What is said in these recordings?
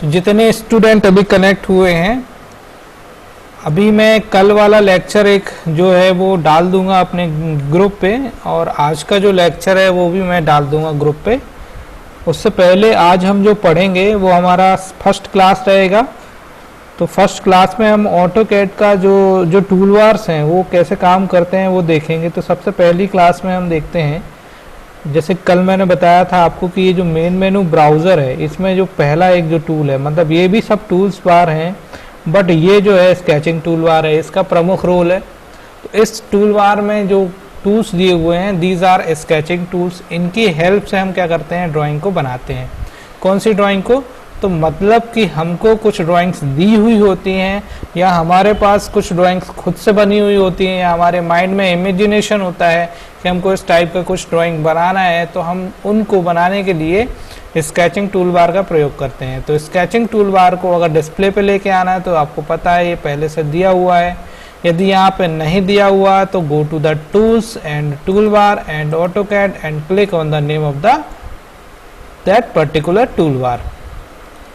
तो जितने स्टूडेंट अभी कनेक्ट हुए हैं, अभी मैं कल वाला लेक्चर एक जो है वो डाल दूंगा अपने ग्रुप पे, और आज का जो लेक्चर है वो भी मैं डाल दूंगा ग्रुप पे। उससे पहले आज हम जो पढ़ेंगे वो हमारा फर्स्ट क्लास रहेगा। तो फर्स्ट क्लास में हम ऑटोकैड का जो टूल बार्स हैं वो कैसे काम करते हैं वो देखेंगे। तो सबसे पहली क्लास में हम देखते हैं, जैसे कल मैंने बताया था आपको कि ये जो मेन मेनू ब्राउज़र है, इसमें जो पहला एक जो टूल है, मतलब ये भी सब टूल्स बार हैं, बट ये जो है स्केचिंग टूल बार है, इसका प्रमुख रोल है। तो इस टूल बार में जो टूल्स दिए हुए हैं, दीज आर स्केचिंग टूल्स। इनकी हेल्प से हम क्या करते हैं, ड्राइंग को बनाते हैं। कौन सी ड्राइंग को? तो मतलब कि हमको कुछ ड्राइंग्स दी हुई होती हैं, या हमारे पास कुछ ड्राइंग्स खुद से बनी हुई होती हैं, या हमारे माइंड में इमेजिनेशन होता है कि हमको इस टाइप का कुछ ड्राइंग बनाना है, तो हम उनको बनाने के लिए स्केचिंग टूल बार का प्रयोग करते हैं। तो स्केचिंग टूल बार को अगर डिस्प्ले पे लेके आना है तो आपको पता है ये पहले से दिया हुआ है। यदि यहाँ पे नहीं दिया हुआ तो go to the tools and toolbar and AutoCAD and click on the name of the that particular toolbar.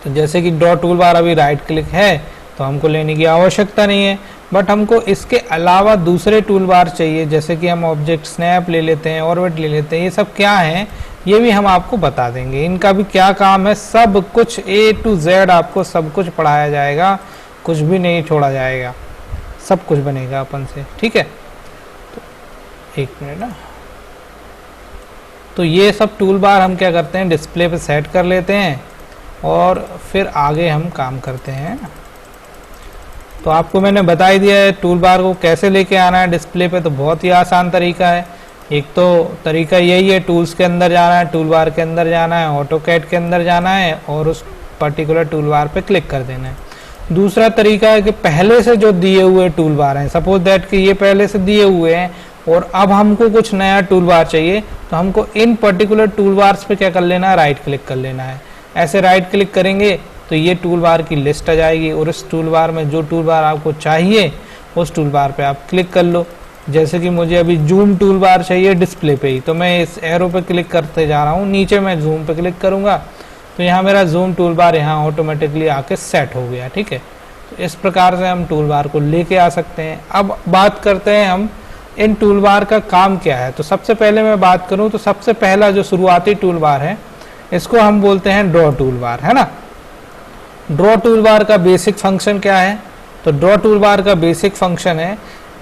तो जैसे कि ड्रॉ टूल बार अभी राइट क्लिक है तो हमको लेने की आवश्यकता नहीं है, बट हमको इसके अलावा दूसरे टूल बार चाहिए। जैसे कि हम ऑब्जेक्ट स्नैप ले लेते हैं, ऑर्बिट ले लेते हैं, ये सब क्या हैं ये भी हम आपको बता देंगे। इनका भी क्या काम है, सब कुछ A to Z आपको सब कुछ पढ़ाया जाएगा, कुछ भी नहीं छोड़ा जाएगा, सब कुछ बनेगा अपन से, ठीक है। तो एक मिनट ना, तो ये सब टूल बार हम क्या करते हैं, डिस्प्ले पे सेट कर लेते हैं और फिर आगे हम काम करते हैं। तो आपको मैंने बता ही दिया है टूल बार को कैसे लेके आना है डिस्प्ले पे। तो बहुत ही आसान तरीका है। एक तो तरीका यही है, टूल्स के अंदर जाना है, टूल बार के अंदर जाना है, ऑटोकैड के अंदर जाना है और उस पर्टिकुलर टूल बार पे क्लिक कर देना है। दूसरा तरीका है कि पहले से जो दिए हुए टूल बार हैं, सपोज दैट कि ये पहले से दिए हुए हैं और अब हमको कुछ नया टूल बार चाहिए, तो हमको इन पर्टिकुलर टूल बार्स पे क्या कर लेना है, राइट क्लिक कर लेना है। ऐसे राइट क्लिक करेंगे तो ये टूल बार की लिस्ट आ जाएगी और इस टूल बार में जो टूल बार आपको चाहिए उस टूल बार पे आप क्लिक कर लो। जैसे कि मुझे अभी जूम टूल बार चाहिए डिस्प्ले पे ही, तो मैं इस एरो पे क्लिक करते जा रहा हूँ, नीचे मैं जूम पे क्लिक करूँगा तो यहाँ मेरा जूम टूल बार यहाँ ऑटोमेटिकली आके सेट हो गया, ठीक है। तो इस प्रकार से हम टूल बार को लेके आ सकते हैं। अब बात करते हैं हम इन टूल बार का काम क्या है। तो सबसे पहले मैं बात करूँ तो सबसे पहला जो शुरुआती टूल बार है इसको हम बोलते हैं ड्रॉ टूल बार, है ना। ड्रॉ टूल बार का बेसिक फंक्शन क्या है? तो ड्रॉ टूल बार का बेसिक फंक्शन है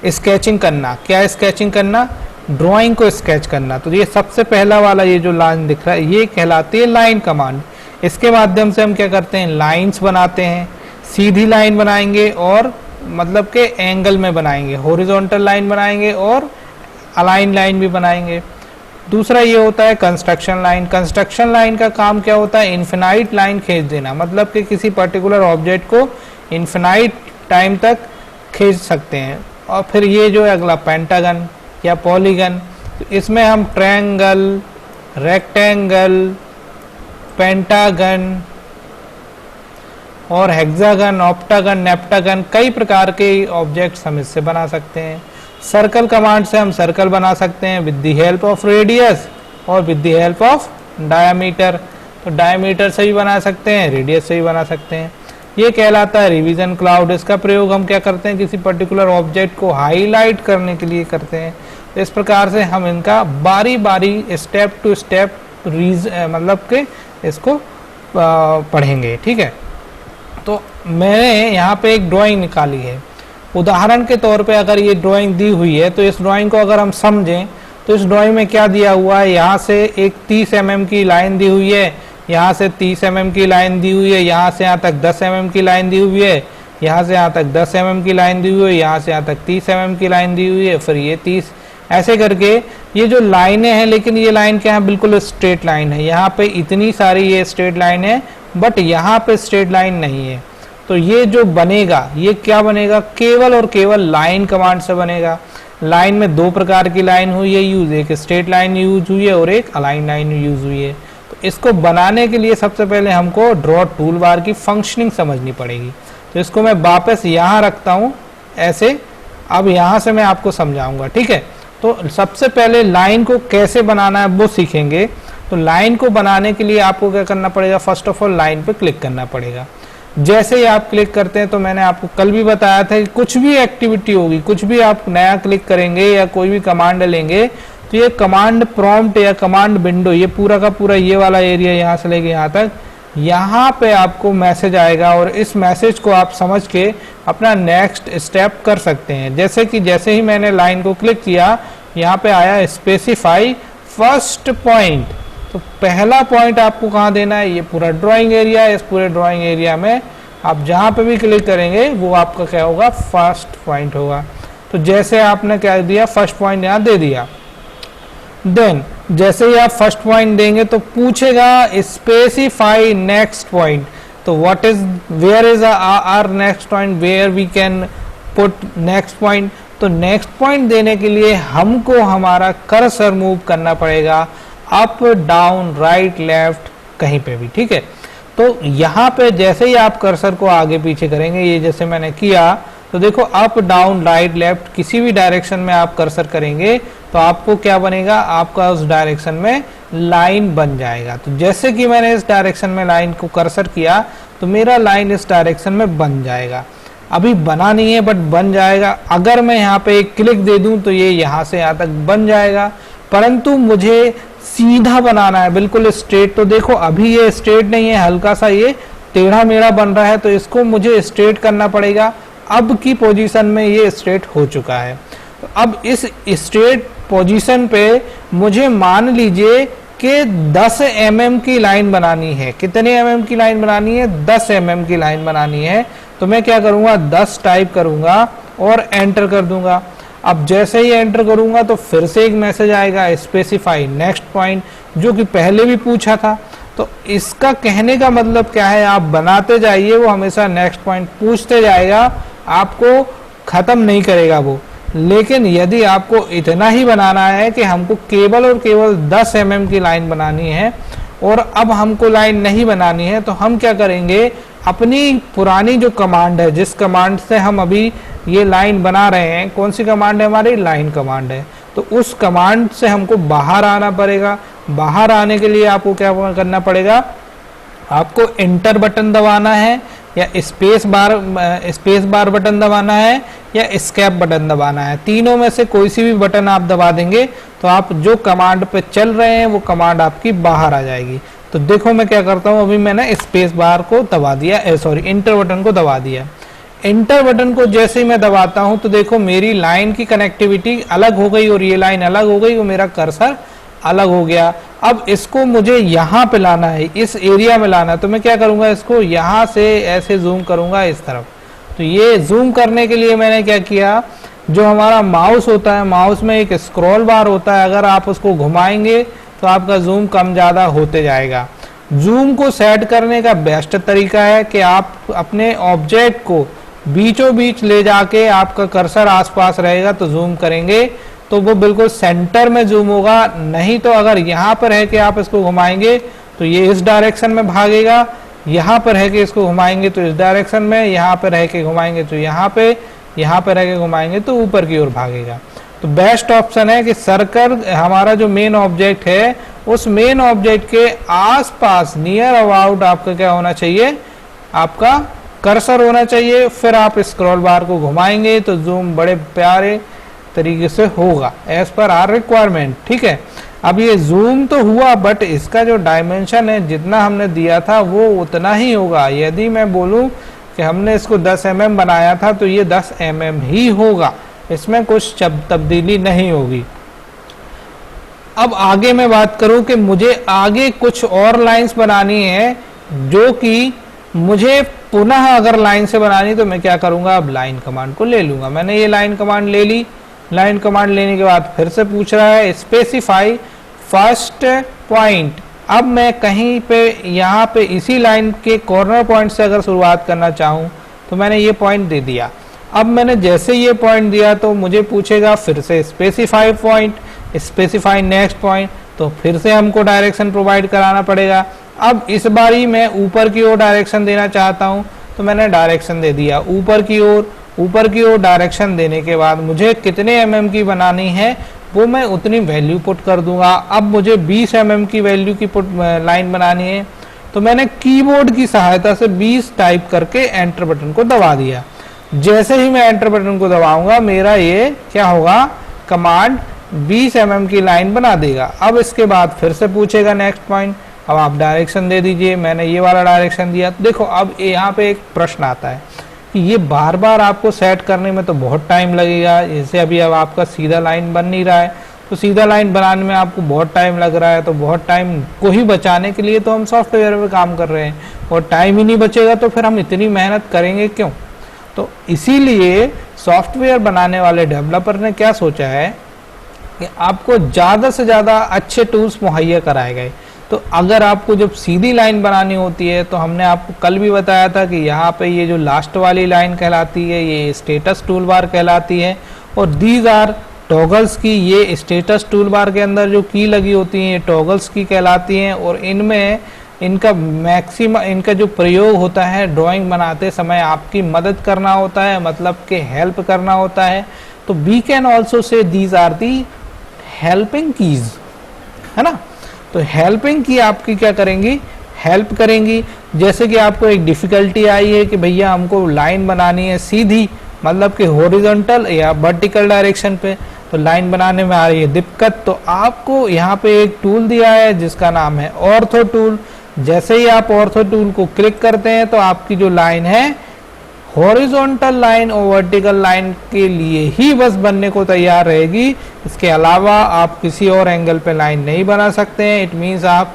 स्केचिंग करना। क्या स्केचिंग करना? ड्राइंग को स्केच करना। तो ये सबसे पहला वाला ये जो लाइन दिख रहा है ये कहलाती है लाइन कमांड। इसके माध्यम से हम क्या करते हैं, लाइंस बनाते हैं। सीधी लाइन बनाएंगे और मतलब के एंगल में बनाएंगे, हॉरिजॉन्टल लाइन बनाएंगे और अलाइन लाइन भी बनाएंगे। दूसरा ये होता है कंस्ट्रक्शन लाइन। कंस्ट्रक्शन लाइन का काम क्या होता है, इन्फिनाइट लाइन खींच देना, मतलब कि किसी पर्टिकुलर ऑब्जेक्ट को इन्फिनाइट टाइम तक खींच सकते हैं। और फिर ये जो है अगला पेंटागन या पॉलीगन, तो इसमें हम ट्रायंगल, रेक्टेंगल, पेंटागन और हेक्सागन, ऑक्टागन, नेप्टागन, कई प्रकार के ऑब्जेक्ट्स हम इससे बना सकते हैं। सर्कल कमांड से हम सर्कल बना सकते हैं with the help of radius और with the help of diameter. तो डायमीटर से भी बना सकते हैं, रेडियस से भी बना सकते हैं। ये कहलाता है रिवीजन क्लाउड। इसका प्रयोग हम क्या करते हैं, किसी पर्टिकुलर ऑब्जेक्ट को हाईलाइट करने के लिए करते हैं। तो इस प्रकार से हम इनका बारी बारी स्टेप टू स्टेप मतलब के इसको पढ़ेंगे, ठीक है। तो मैंने यहाँ पे एक ड्राइंग निकाली है। उदाहरण के तौर पे अगर ये ड्राइंग दी हुई है तो इस ड्राइंग को अगर हम समझें तो इस ड्राइंग में क्या दिया हुआ है, यहाँ से एक 30 mm की लाइन दी हुई है, यहाँ से 30 mm की लाइन दी हुई है, यहाँ से यहाँ तक 10 mm की लाइन दी हुई है, यहाँ से यहाँ तक 10 mm की लाइन दी हुई है, यहाँ से यहाँ तक 30 mm की लाइन दी हुई है, फिर ये 30, ऐसे करके ये जो लाइनें हैं, लेकिन ये लाइन क्या है, बिल्कुल स्ट्रेट लाइन है। यहाँ पे इतनी सारी ये स्ट्रेट लाइन है बट यहाँ पे स्ट्रेट लाइन नहीं है। तो ये जो बनेगा ये क्या बनेगा, केवल और केवल लाइन कमांड से बनेगा। लाइन में दो प्रकार की लाइन हुई है यूज, एक स्ट्रेट लाइन यूज हुई है और एक अलाइन लाइन यूज हुई है। तो इसको बनाने के लिए सबसे पहले हमको ड्रॉ टूल बार की फंक्शनिंग समझनी पड़ेगी। तो इसको मैं वापस यहाँ रखता हूँ ऐसे, अब यहाँ से मैं आपको समझाऊंगा, ठीक है। तो सबसे पहले लाइन को कैसे बनाना है वो सीखेंगे। तो तो लाइन को बनाने के लिए आपको क्या करना पड़ेगा, फर्स्ट ऑफ ऑल लाइन पे क्लिक करना पड़ेगा। जैसे ही आप क्लिक करते हैं, तो मैंने आपको कल भी बताया था कि कुछ भी एक्टिविटी होगी, कुछ भी आप नया क्लिक करेंगे या कोई भी कमांड लेंगे, तो ये कमांड प्रॉम्प्ट या कमांड विंडो, ये पूरा का पूरा ये वाला एरिया यहाँ से लेके यहाँ तक, यहाँ पे आपको मैसेज आएगा और इस मैसेज को आप समझ के अपना नेक्स्ट स्टेप कर सकते हैं। जैसे कि जैसे ही मैंने लाइन को क्लिक किया, यहाँ पे आया स्पेसिफाई फर्स्ट पॉइंट। तो पहला पॉइंट आपको कहाँ देना है, ये पूरा ड्राइंग एरिया है। इस पूरे ड्राइंग एरिया में आप जहाँ पे भी क्लिक करेंगे वो आपका क्या होगा, फर्स्ट पॉइंट होगा। तो जैसे आपने क्या दिया, फर्स्ट पॉइंट यहाँ दे दिया। देन जैसे ही आप फर्स्ट पॉइंट देंगे तो पूछेगा स्पेसिफाई नेक्स्ट पॉइंट। तो what is, where is our next point, where we can put next point. तो नेक्स्ट पॉइंट देने के लिए हमको हमारा कर्सर मूव करना पड़ेगा अप डाउन राइट लेफ्ट कहीं पे भी, ठीक है। तो यहाँ पे जैसे ही आप कर्सर को आगे पीछे करेंगे, ये जैसे मैंने किया, तो देखो अप डाउन राइट लेफ्ट किसी भी डायरेक्शन में आप कर्सर करेंगे तो आपको क्या बनेगा, आपका उस डायरेक्शन में लाइन बन जाएगा। तो जैसे कि मैंने इस डायरेक्शन में लाइन को कर्सर किया तो मेरा लाइन इस डायरेक्शन में बन जाएगा। अभी बना नहीं है बट बन जाएगा। अगर मैं यहाँ पे एक क्लिक दे दूं तो ये यहाँ से यहाँ तक बन जाएगा, परंतु मुझे सीधा बनाना है, बिल्कुल स्ट्रेट। तो देखो अभी ये स्ट्रेट नहीं है, हल्का सा ये टेढ़ा मेढ़ा बन रहा है, तो इसको मुझे स्ट्रेट करना पड़ेगा। अब की पोजीशन में ये स्ट्रेट हो चुका है। तो अब इस स्ट्रेट पोजीशन पे मुझे मान लीजिए कि 10 mm की लाइन बनानी है। कितने mm की लाइन बनानी है, 10 mm की लाइन बनानी है। तो मैं क्या करूंगा, 10 टाइप करूंगा और एंटर कर दूंगा। अब जैसे ही एंटर करूंगा तो फिर से एक मैसेज आएगा स्पेसिफाई नेक्स्ट पॉइंट, जो कि पहले भी पूछा था। तो इसका कहने का मतलब क्या है, आप बनाते जाइए, वो हमेशा नेक्स्ट पॉइंट पूछते जाएगा, आपको खत्म नहीं करेगा वो। लेकिन यदि आपको इतना ही बनाना है कि हमको केवल और केवल 10 mm की लाइन बनानी है और अब हमको लाइन नहीं बनानी है, तो हम क्या करेंगे, अपनी पुरानी जो कमांड है, जिस कमांड से हम अभी ये लाइन बना रहे हैं, कौन सी कमांड है हमारी, लाइन कमांड है। तो उस कमांड से हमको बाहर आना पड़ेगा। बाहर आने के लिए आपको क्या करना पड़ेगा, आपको एंटर बटन दबाना है या स्पेस बार बटन दबाना है या एस्केप बटन दबाना है। तीनों में से कोई सी भी बटन आप दबा देंगे तो आप जो कमांड पे चल रहे हैं वो कमांड आपकी बाहर आ जाएगी। तो देखो मैं क्या करता हूँ, अभी मैंने स्पेस बार को दबा दिया, एंटर बटन को दबा दिया। एंटर बटन को जैसे ही मैं दबाता हूं तो देखो मेरी लाइन की कनेक्टिविटी अलग हो गई और ये लाइन अलग हो गई और मेरा कर्सर अलग हो गया। अब इसको मुझे यहाँ पे लाना है, इस एरिया में लाना है। तो मैं क्या करूंगा, इसको यहाँ से ऐसे जूम करूंगा इस तरफ। तो ये जूम करने के लिए मैंने क्या किया, जो हमारा माउस होता है, माउस में एक स्क्रॉल बार होता है, अगर आप उसको घुमाएंगे तो आपका जूम कम ज़्यादा होते जाएगा। जूम को सेट करने का बेस्ट तरीका है कि आप अपने ऑब्जेक्ट को बीचों बीच ले जाके, आपका कर्सर आसपास रहेगा तो जूम करेंगे तो वो बिल्कुल सेंटर में जूम होगा। नहीं तो अगर यहाँ पर है कि आप इसको घुमाएंगे तो ये इस डायरेक्शन में भागेगा, यहाँ पर है कि इसको घुमाएंगे तो इस डायरेक्शन में, यहाँ पर है कि घुमाएंगे तो यहाँ पर है कि घुमाएंगे तो ऊपर की ओर भागेगा। तो बेस्ट ऑप्शन है कि सर्कल हमारा जो मेन ऑब्जेक्ट है, उस मेन ऑब्जेक्ट के आसपास नियर अबाउट आपका क्या होना चाहिए, आपका कर्सर होना चाहिए। फिर आप स्क्रॉल बार को घुमाएंगे तो जूम बड़े प्यारे तरीके से होगा एज पर आर रिक्वायरमेंट, ठीक है। अब ये जूम तो हुआ बट इसका जो डायमेंशन है, जितना हमने दिया था वो उतना ही होगा। यदि मैं बोलूं कि हमने इसको 10 mm बनाया था तो ये 10 mm ही होगा, इसमें कुछ तब्दीली नहीं होगी। अब आगे मैं बात करूं कि मुझे आगे कुछ और लाइंस बनानी है, जो कि मुझे पुनः अगर लाइन से बनानी तो मैं क्या करूंगा, अब लाइन कमांड को ले लूंगा। मैंने ये लाइन कमांड ले ली। लाइन कमांड लेने के बाद फिर से पूछ रहा है स्पेसिफाई फर्स्ट पॉइंट। अब मैं कहीं पे यहाँ पे इसी लाइन के कॉर्नर पॉइंट से अगर शुरुआत करना चाहूँ तो मैंने ये पॉइंट दे दिया। अब मैंने जैसे ये पॉइंट दिया तो मुझे पूछेगा फिर से specify point, specify next point. तो फिर से हमको डायरेक्शन प्रोवाइड कराना पड़ेगा। अब इस बारी मैं ऊपर की ओर डायरेक्शन देना चाहता हूं तो मैंने डायरेक्शन दे दिया ऊपर की ओर। ऊपर की ओर डायरेक्शन देने के बाद मुझे कितने mm की बनानी है, वो मैं उतनी वैल्यू पुट कर दूंगा। अब मुझे 20 mm की वैल्यू की लाइन बनानी है, तो मैंने कीबोर्ड की सहायता से 20 टाइप करके एंटर बटन को दबा दिया। जैसे ही मैं एंटर बटन को दबाऊंगा मेरा ये क्या होगा, कमांड 20 mm की लाइन बना देगा। अब इसके बाद फिर से पूछेगा नेक्स्ट पॉइंट, अब आप डायरेक्शन दे दीजिए। मैंने ये वाला डायरेक्शन दिया। देखो अब यहाँ पे एक प्रश्न आता है कि ये बार बार आपको सेट करने में तो बहुत टाइम लगेगा। जैसे अभी अब आपका सीधा लाइन बन नहीं रहा है, तो सीधा लाइन बनाने में आपको बहुत टाइम लग रहा है, तो बहुत टाइम को ही बचाने के लिए तो हम सॉफ्टवेयर पे काम कर रहे हैं, और टाइम ही नहीं बचेगा तो फिर हम इतनी मेहनत करेंगे क्यों। तो इसीलिए सॉफ्टवेयर बनाने वाले डेवलपर ने क्या सोचा है कि आपको ज़्यादा से ज़्यादा अच्छे टूल्स मुहैया कराए गए। तो अगर आपको जब सीधी लाइन बनानी होती है, तो हमने आपको कल भी बताया था कि यहाँ पे ये जो लास्ट वाली लाइन कहलाती है ये स्टेटस टूल बार कहलाती है, और दीज आर टॉगल्स की, ये स्टेटस टूल बार के अंदर जो की लगी होती हैं ये टॉगल्स की कहलाती हैं, और इनमें इनका मैक्सिमम इनका जो प्रयोग होता है ड्राइंग बनाते समय आपकी मदद करना होता है, मतलब कि हेल्प करना होता है। तो we can also say these are the helping keys, है ना। तो हेल्पिंग की आपकी क्या करेंगी, हेल्प करेंगी। जैसे कि आपको एक डिफिकल्टी आई है कि भैया हमको लाइन बनानी है सीधी, मतलब कि हॉरिजॉन्टल या वर्टिकल डायरेक्शन पे, तो लाइन बनाने में आ रही है दिक्कत, तो आपको यहाँ पे एक टूल दिया है जिसका नाम है ऑर्थो टूल। जैसे ही आप ऑर्थो टूल को क्लिक करते हैं तो आपकी जो लाइन है हॉरिजॉन्टल लाइन और वर्टिकल लाइन के लिए ही बस बनने को तैयार रहेगी। इसके अलावा आप किसी और एंगल पे लाइन नहीं बना सकते हैं। इट मीन्स आप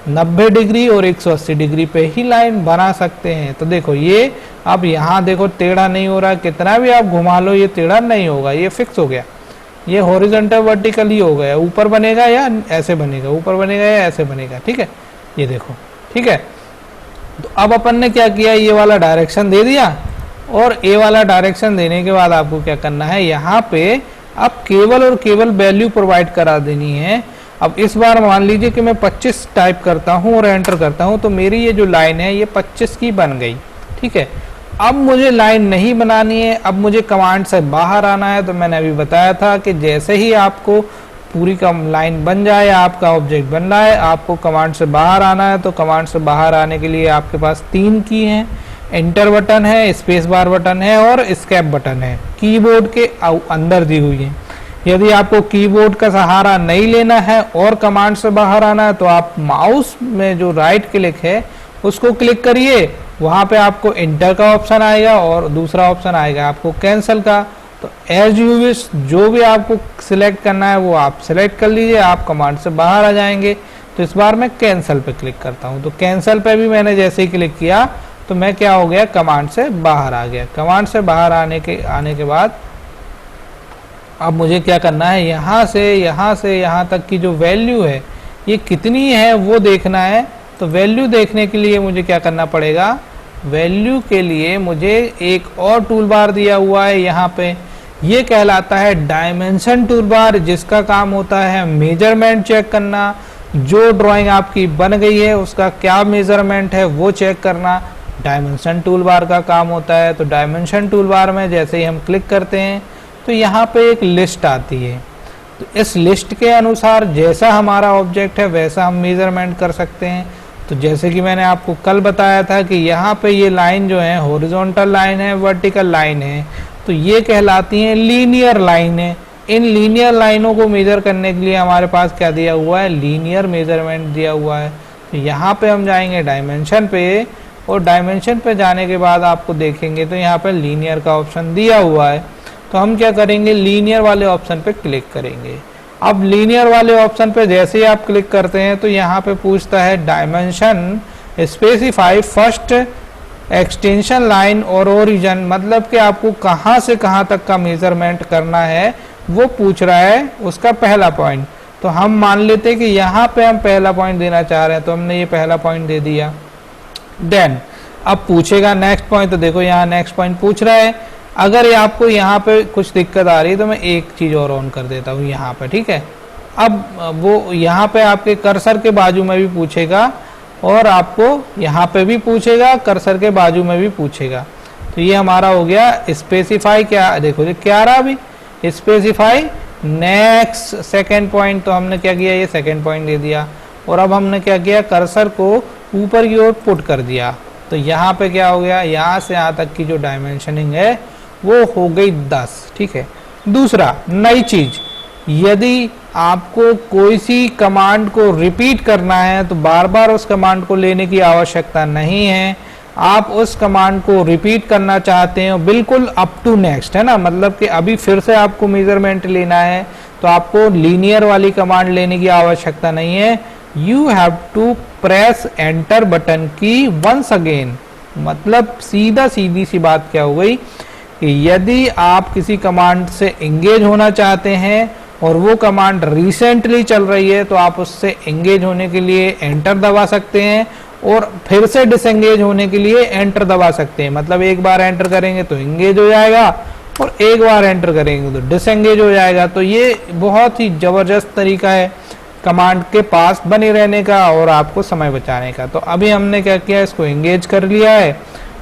90 डिग्री और 180 डिग्री पे ही लाइन बना सकते हैं। तो देखो ये अब यहाँ देखो टेढ़ा नहीं हो रहा, कितना भी आप घुमा लो ये टेढ़ा नहीं होगा, ये फिक्स हो गया, ये हॉरिजॉन्टल वर्टिकल ही हो गया। ऊपर बनेगा या ऐसे बनेगा, ऊपर बनेगा या ऐसे बनेगा, ठीक है, ये देखो, ठीक है। तो अब अपन ने क्या किया, ये वाला डायरेक्शन दे दिया, और ए वाला डायरेक्शन देने के बाद आपको क्या करना है, यहाँ पे आप केवल और केवल वैल्यू प्रोवाइड करा देनी है। अब इस बार मान लीजिए कि मैं 25 टाइप करता हूँ और एंटर करता हूँ, तो मेरी ये जो लाइन है ये 25 की बन गई, ठीक है। अब मुझे लाइन नहीं बनानी है, अब मुझे कमांड से बाहर आना है। तो मैंने अभी बताया था कि जैसे ही आपको पूरी लाइन बन जाए, आपका ऑब्जेक्ट बन रहा है, आपको कमांड से बाहर आना है। तो कमांड से बाहर आने के लिए आपके पास 3 की हैं, एंटर बटन है, स्पेस बार बटन है और एस्केप बटन है, कीबोर्ड के अंदर दी हुई है। यदि आपको कीबोर्ड का सहारा नहीं लेना है और कमांड से बाहर आना है, तो आप माउस में जो राइट क्लिक है उसको क्लिक करिए, वहां पे आपको एंटर का ऑप्शन आएगा और दूसरा ऑप्शन आएगा आपको कैंसिल का। तो एज यू विश, जो भी आपको सिलेक्ट करना है वो आप सिलेक्ट कर लीजिए, आप कमांड से बाहर आ जाएंगे। तो इस बार मैं कैंसिल पे क्लिक करता हूँ, तो कैंसिल पे भी मैंने जैसे ही क्लिक किया तो मैं क्या हो गया, कमांड से बाहर आ गया। कमांड से बाहर आने के बाद अब मुझे क्या करना है, यहाँ से यहाँ तक की जो वैल्यू है ये कितनी है वो देखना है। तो वैल्यू देखने के लिए मुझे क्या करना पड़ेगा, वैल्यू के लिए मुझे एक और टूल बार दिया हुआ है यहाँ पे, ये कहलाता है डायमेंशन टूल बार, जिसका काम होता है मेजरमेंट चेक करना। जो ड्राइंग आपकी बन गई है उसका क्या मेजरमेंट है वो चेक करना डायमेंशन टूल बार का काम होता है। तो डायमेंशन टूल बार में जैसे ही हम क्लिक करते हैं तो यहाँ पे एक लिस्ट आती है। तो इस लिस्ट के अनुसार जैसा हमारा ऑब्जेक्ट है वैसा हम मेजरमेंट कर सकते हैं। तो जैसे कि मैंने आपको कल बताया था कि यहाँ पे ये लाइन जो है हॉरिजॉन्टल लाइन है, वर्टिकल लाइन है, तो ये कहलाती हैं लीनियर लाइन है। इन लीनियर लाइनों को मेजर करने के लिए हमारे पास क्या दिया हुआ है, लीनियर मेजरमेंट दिया हुआ है। तो यहाँ पे हम जाएंगे डायमेंशन पे, और डायमेंशन पे जाने के बाद आपको देखेंगे तो यहाँ पे लीनियर का ऑप्शन दिया हुआ है। तो हम क्या करेंगे, लीनियर वाले ऑप्शन पे क्लिक करेंगे। अब लीनियर वाले ऑप्शन पे जैसे ही आप क्लिक करते हैं तो यहाँ पे पूछता है dimension specify first extension line और ओरिजिन, मतलब कि आपको कहाँ से कहाँ तक का मेजरमेंट करना है वो पूछ रहा है, उसका पहला पॉइंट। तो हम मान लेते हैं कि यहाँ पे हम पहला पॉइंट देना चाह रहे हैं, तो हमने ये पहला पॉइंट दे दिया। देन अब पूछेगा नेक्स्ट पॉइंट, तो देखो यहाँ नेक्स्ट पॉइंट पूछ रहा है। अगर ये आपको यहाँ पे कुछ दिक्कत आ रही है तो मैं एक चीज़ और ऑन कर देता हूँ यहाँ पे, ठीक है। अब वो यहाँ पे आपके कर्सर के बाजू में भी पूछेगा और आपको यहाँ पे भी पूछेगा, कर्सर के बाजू में भी पूछेगा। तो ये हमारा हो गया स्पेसिफाई, क्या देखो ये क्या रहा अभी, स्पेसिफाई नेक्स्ट सेकेंड पॉइंट, तो हमने क्या किया, ये सेकेंड पॉइंट दे दिया और अब हमने क्या किया, कर्सर को ऊपर की ओर पुट कर दिया। तो यहाँ पे क्या हो गया, यहाँ से यहाँ तक की जो डायमेंशनिंग है वो हो गई 10। ठीक है। दूसरा नई चीज, यदि आपको कोई सी कमांड को रिपीट करना है तो बार बार उस कमांड को लेने की आवश्यकता नहीं है। आप उस कमांड को रिपीट करना चाहते हैं बिल्कुल अप टू नेक्स्ट, है ना, मतलब कि अभी फिर से आपको मेजरमेंट लेना है तो आपको लीनियर वाली कमांड लेने की आवश्यकता नहीं है। You have to press enter button key once again. मतलब सीधा सीधी सी बात क्या हो गई कि यदि आप किसी कमांड से एंगेज होना चाहते हैं और वो कमांड रिसेंटली चल रही है तो आप उससे एंगेज होने के लिए एंटर दबा सकते हैं और फिर से डिसएंगेज होने के लिए एंटर दबा सकते हैं। मतलब एक बार एंटर करेंगे तो एंगेज हो जाएगा और एक बार एंटर करेंगे तो डिसएंगेज हो जाएगा। तो ये बहुत ही जबरदस्त तरीका है कमांड के पास बने रहने का और आपको समय बचाने का। तो अभी हमने क्या किया, इसको एंगेज कर लिया है,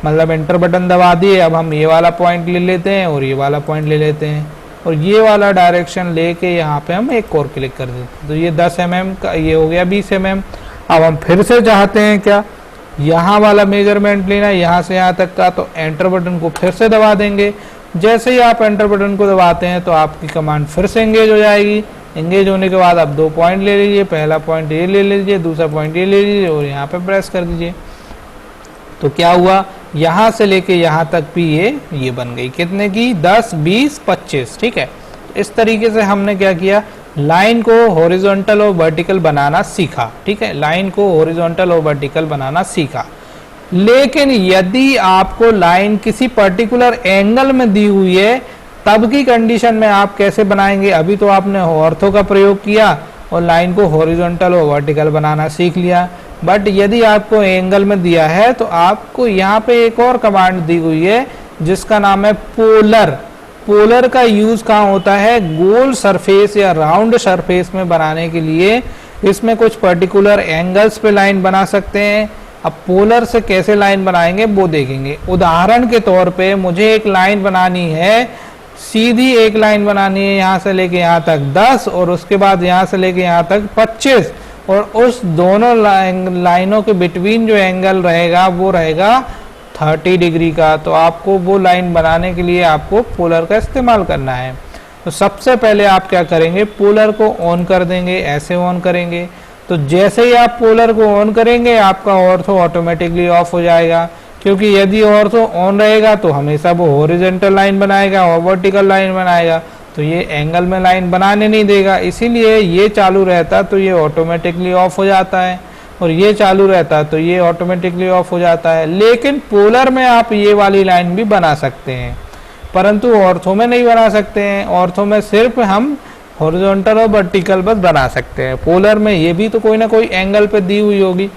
मतलब एंटर बटन दबा दिए। अब हम ये वाला पॉइंट ले लेते हैं और ये वाला पॉइंट ले लेते हैं और ये वाला डायरेक्शन लेके यहाँ पे हम एक और क्लिक कर देते हैं। तो ये 10 mm का ये हो गया 20 mm। अब हम फिर से चाहते हैं क्या, यहाँ वाला मेजरमेंट लेना है यहाँ से यहाँ तक का, तो एंटर बटन को फिर से दबा देंगे। जैसे ही आप एंटर बटन को दबाते हैं तो आपकी कमांड फिर से एंगेज हो जाएगी। एंगेज होने के बाद आप 2 पॉइंट ले लीजिए, पहला पॉइंट ये ले लीजिए, दूसरा पॉइंट ये ले लीजिए और यहाँ पे प्रेस कर दीजिए। तो क्या हुआ, यहाँ से लेके यहाँ तक भी ये बन गई कितने की, 10, 20, 25। ठीक है। इस तरीके से हमने क्या किया, लाइन को हॉरिजॉन्टल और वर्टिकल बनाना सीखा। ठीक है, लाइन को हॉरिजॉन्टल और वर्टिकल बनाना सीखा। लेकिन यदि आपको लाइन किसी पर्टिकुलर एंगल में दी हुई है तब की कंडीशन में आप कैसे बनाएंगे। अभी तो आपने ऑर्थो का प्रयोग किया और लाइन को हॉरिजॉन्टल और वर्टिकल बनाना सीख लिया, बट यदि आपको एंगल में दिया है तो आपको यहाँ पे एक और कमांड दी हुई है जिसका नाम है पोलर। पोलर का यूज कहाँ होता है, गोल सरफेस या राउंड सरफेस में बनाने के लिए। इसमें कुछ पर्टिकुलर एंगल्स पे लाइन बना सकते हैं। अब पोलर से कैसे लाइन बनाएंगे वो देखेंगे। उदाहरण के तौर पे मुझे एक लाइन बनानी है, सीधी एक लाइन बनानी है, यहाँ से लेके यहाँ तक 10 और उसके बाद यहाँ से लेके यहाँ तक 25 और उस दोनों लाइनों के बिटवीन जो एंगल रहेगा वो रहेगा 30 डिग्री का। तो आपको वो लाइन बनाने के लिए आपको पोलर का इस्तेमाल करना है। तो सबसे पहले आप क्या करेंगे, पोलर को ऑन कर देंगे, ऐसे ऑन करेंगे। तो जैसे ही आप पोलर को ऑन करेंगे आपका ऑर्थो ऑटोमेटिकली ऑफ हो जाएगा, क्योंकि यदि ऑर्थो ऑन रहेगा तो हमेशा वो हॉरिजॉन्टल लाइन बनाएगा और वर्टिकल लाइन बनाएगा, तो ये एंगल में लाइन बनाने नहीं देगा। इसीलिए ये चालू रहता तो ये ऑटोमेटिकली ऑफ हो जाता है और ये चालू रहता तो ये ऑटोमेटिकली ऑफ हो जाता है। लेकिन पोलर में आप ये वाली लाइन भी बना सकते हैं, परंतु ऑर्थो में नहीं बना सकते हैं। ऑर्थो में सिर्फ हम हॉरिजॉन्टल और वर्टिकल बस बना सकते हैं। पोलर में ये भी तो कोई ना कोई एंगल पे दी हुई होगी।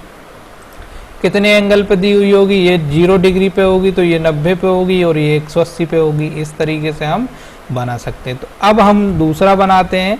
कितने एंगल पे दी हुई होगी, ये 0 डिग्री पे होगी तो ये 90 पे होगी और ये 180 पे होगी। इस तरीके से हम बना सकते हैं। तो अब हम दूसरा बनाते हैं।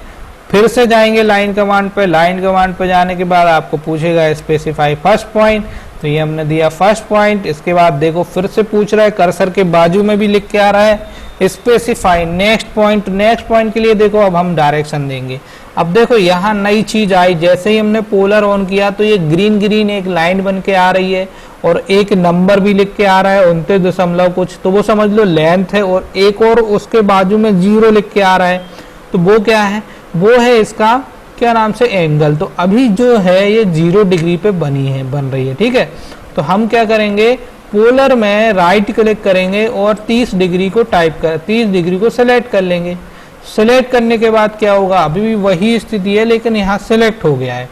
फिर से जाएंगे लाइन कमांड पे। लाइन कमांड पे जाने के बाद आपको पूछेगा स्पेसिफाई फर्स्ट पॉइंट, तो ये हमने दिया फर्स्ट पॉइंट। इसके बाद देखो फिर से पूछ रहा है, कर्सर के बाजू में भी लिख के आ रहा है specify next point. Next point के लिए देखो अब हम डायरेक्शन देंगे। अब देखो यहाँ नई चीज आई, जैसे ही हमने पोलर ऑन किया तो ये ग्रीन ग्रीन एक लाइन बन के आ रही है और एक नंबर भी लिख के आ रहा है 29 दशमलव कुछ, तो वो समझ लो लेंथ है। और एक और उसके बाजू में 0 लिख के आ रहा है, तो वो क्या है, वो है इसका क्या नाम से एंगल। तो अभी जो है ये 0 डिग्री पे बन रही है। ठीक है, तो हम क्या करेंगे, पोलर में राइट क्लिक करेंगे और 30 डिग्री को 30 डिग्री को सेलेक्ट कर लेंगे। सेलेक्ट करने के बाद क्या होगा, अभी भी वही स्थिति है लेकिन यहाँ सेलेक्ट हो गया है।